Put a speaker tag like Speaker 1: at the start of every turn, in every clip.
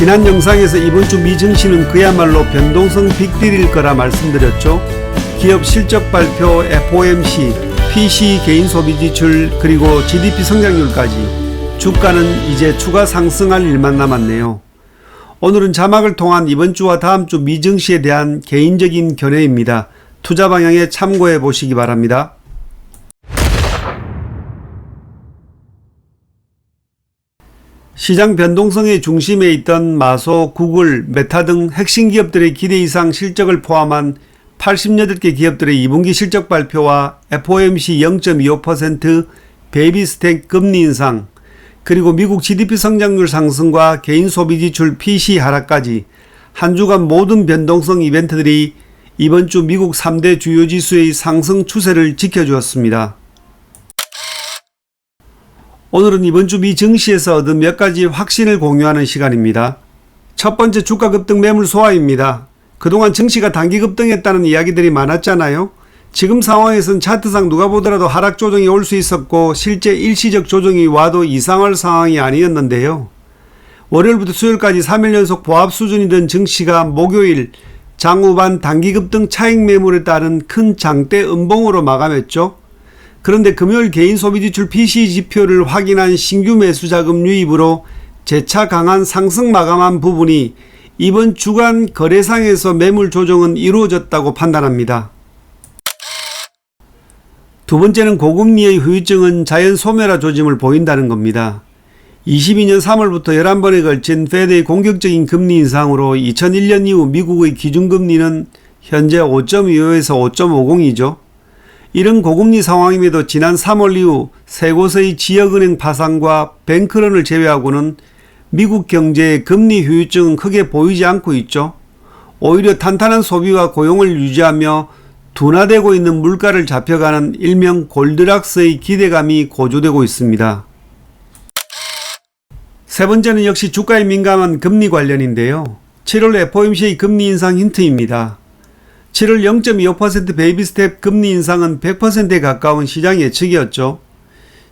Speaker 1: 지난 영상에서 이번 주 미 증시는 그야말로 변동성 빅딜일 거라 말씀드렸죠. 기업 실적 발표, FOMC, PCE 개인 소비 지출, 그리고 GDP 성장률까지 주가는 이제 추가 상승할 일만 남았네요. 오늘은 자막을 통한 이번 주와 다음 주 미 증시에 대한 개인적인 견해입니다. 투자 방향에 참고해 보시기 바랍니다. 시장 변동성의 중심에 있던 마소, 구글, 메타 등 핵심 기업들의 기대 이상 실적을 포함한 88개 기업들의 2분기 실적 발표와 FOMC 0.25% 베이비 스텝 금리 인상, 그리고 미국 GDP 성장률 상승과 개인 소비 지출 PCE 하락까지 한 주간 모든 변동성 이벤트들이 이번 주 미국 3대 주요 지수의 상승 추세를 지켜주었습니다. 오늘은 이번 주 미 증시에서 얻은 몇 가지 확신을 공유하는 시간입니다. 첫 번째, 주가 급등 매물 소화입니다. 그동안 증시가 단기 급등했다는 이야기들이 많았잖아요. 지금 상황에선 차트상 누가 보더라도 하락 조정이 올 수 있었고 실제 일시적 조정이 와도 이상할 상황이 아니었는데요. 월요일부터 수요일까지 3일 연속 보합 수준이던 증시가 목요일 장후반 단기 급등 차익 매물에 따른 큰 장대 음봉으로 마감했죠. 그런데 금요일 개인 소비지출 PCE 지표를 확인한 신규 매수 자금 유입으로 재차 강한 상승 마감한 부분이 이번 주간 거래상에서 매물 조정은 이루어졌다고 판단합니다. 두 번째는 고금리의 후유증은 자연 소멸화 조짐을 보인다는 겁니다. 22년 3월부터 11번에 걸친 페드의 공격적인 금리 인상으로 2001년 이후 미국의 기준금리는 현재 5.25에서 5.50이죠. 이런 고금리 상황임에도 지난 3월 이후 세 곳의 지역은행 파산과 뱅크런을 제외하고는 미국 경제의 금리 후유증은 크게 보이지 않고 있죠. 오히려 탄탄한 소비와 고용을 유지하며 둔화되고 있는 물가를 잡혀가는 일명 골드락스의 기대감이 고조되고 있습니다. 세 번째는 역시 주가에 민감한 금리 관련인데요. 7월 FOMC의 금리 인상 힌트입니다. 7월 0.25% 베이비 스텝 금리 인상은 100%에 가까운 시장 예측이었죠.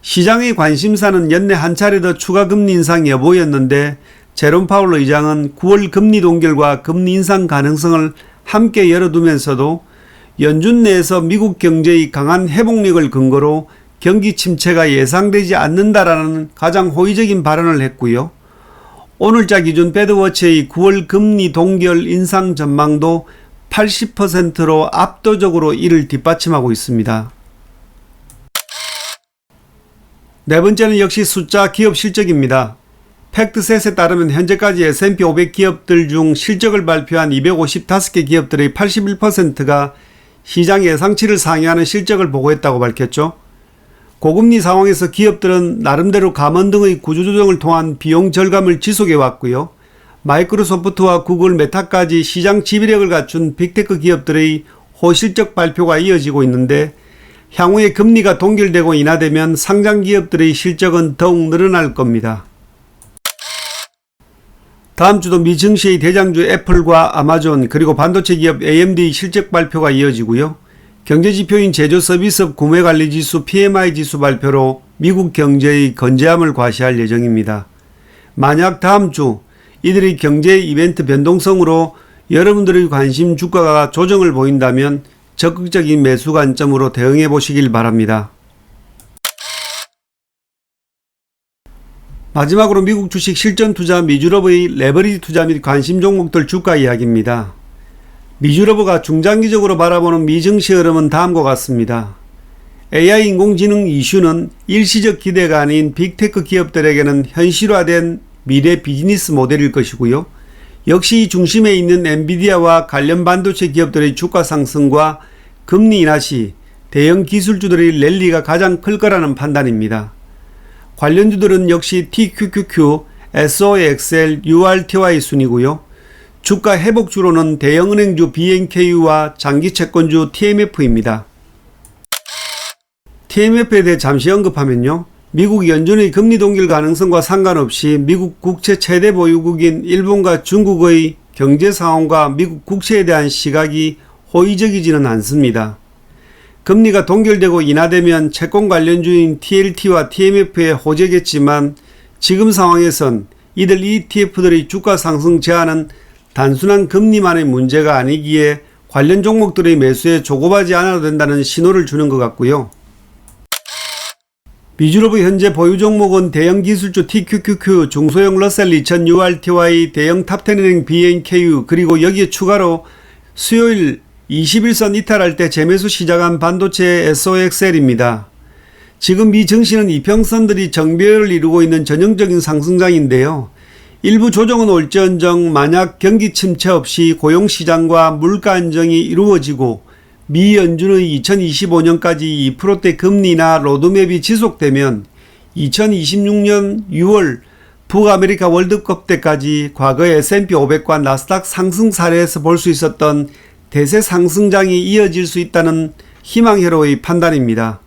Speaker 1: 시장의 관심사는 연내 한 차례 더 추가 금리 인상 여부였는데 제롬 파월 의장은 9월 금리 동결과 금리 인상 가능성을 함께 열어두면서도 연준 내에서 미국 경제의 강한 회복력을 근거로 경기 침체가 예상되지 않는다라는 가장 호의적인 발언을 했고요. 오늘자 기준 배드워치의 9월 금리 동결 인상 전망도 80%로 압도적으로 이를 뒷받침하고 있습니다. 네 번째는 역시 숫자 기업 실적입니다. 팩트셋에 따르면 현재까지 S&P 500 기업들 중 실적을 발표한 255개 기업들의 81%가 시장 예상치를 상회하는 실적을 보고했다고 밝혔죠. 고금리 상황에서 기업들은 나름대로 감원 등의 구조조정을 통한 비용 절감을 지속해 왔고요. 마이크로소프트와 구글, 메타까지 시장 지배력을 갖춘 빅테크 기업들의 호실적 발표가 이어지고 있는데 향후에 금리가 동결되고 인하되면 상장 기업들의 실적은 더욱 늘어날 겁니다. 다음 주도 미 증시의 대장주 애플과 아마존 그리고 반도체 기업 AMD 실적 발표가 이어지고요. 경제지표인 제조서비스업 구매관리지수 PMI 지수 발표로 미국 경제의 건재함을 과시할 예정입니다. 만약 다음 주 이들의 경제 이벤트 변동성으로 여러분들의 관심 주가가 조정을 보인다면 적극적인 매수 관점으로 대응해 보시길 바랍니다. 마지막으로 미국 주식 실전 투자 미주러브의 레버리지 투자 및 관심 종목들 주가 이야기입니다. 미주러브가 중장기적으로 바라보는 미증시 흐름은 다음과 같습니다. AI 인공지능 이슈는 일시적 기대가 아닌 빅테크 기업들에게는 현실화된 미래 비즈니스 모델일 것이고요. 역시 이 중심에 있는 엔비디아와 관련 반도체 기업들의 주가 상승과 금리 인하 시 대형 기술주들의 랠리가 가장 클 거라는 판단입니다. 관련주들은 역시 TQQQ, SOXL, URTY 순이고요. 주가 회복주로는 대형은행주 BNKU와 장기채권주 TMF입니다. TMF에 대해 잠시 언급하면요. 미국 연준의 금리 동결 가능성과 상관없이 미국 국채 최대 보유국인 일본과 중국의 경제 상황과 미국 국채에 대한 시각이 호의적이지는 않습니다. 금리가 동결되고 인하되면 채권 관련주인 TLT와 TMF에 호재겠지만 지금 상황에선 이들 ETF들의 주가 상승 제한은 단순한 금리만의 문제가 아니기에 관련 종목들의 매수에 조급하지 않아도 된다는 신호를 주는 것 같고요. 미주로브 현재 보유 종목은 대형 기술주 TQQQ, 중소형 러셀 2000 URTY, 대형 탑10은행 BNKU, 그리고 여기에 추가로 수요일 21선 이탈할 때 재매수 시작한 반도체 SOXL입니다. 지금 미 증시는 이평선들이 정배열을 이루고 있는 전형적인 상승장인데요. 일부 조정은 올지언정 만약 경기 침체 없이 고용시장과 물가 안정이 이루어지고 미 연준의 2025년까지 2%대 금리나 로드맵이 지속되면 2026년 6월 북아메리카 월드컵 때까지 과거 S&P 500과 나스닥 상승 사례에서 볼 수 있었던 대세 상승장이 이어질 수 있다는 희망회로의 판단입니다.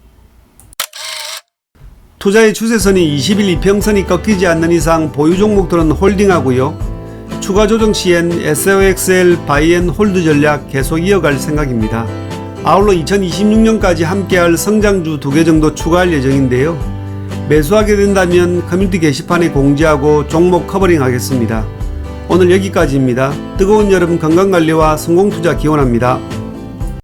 Speaker 1: 투자의 추세선이 20일 이평선이 꺾이지 않는 이상 보유 종목들은 홀딩하고요. 추가 조정 시엔 SOXL 바이앤홀드 전략 계속 이어갈 생각입니다. 아울러 2026년까지 함께할 성장주 2개 정도 추가할 예정인데요. 매수하게 된다면 커뮤니티 게시판에 공지하고 종목 커버링 하겠습니다. 오늘 여기까지입니다. 뜨거운 여름 건강관리와 성공투자 기원합니다.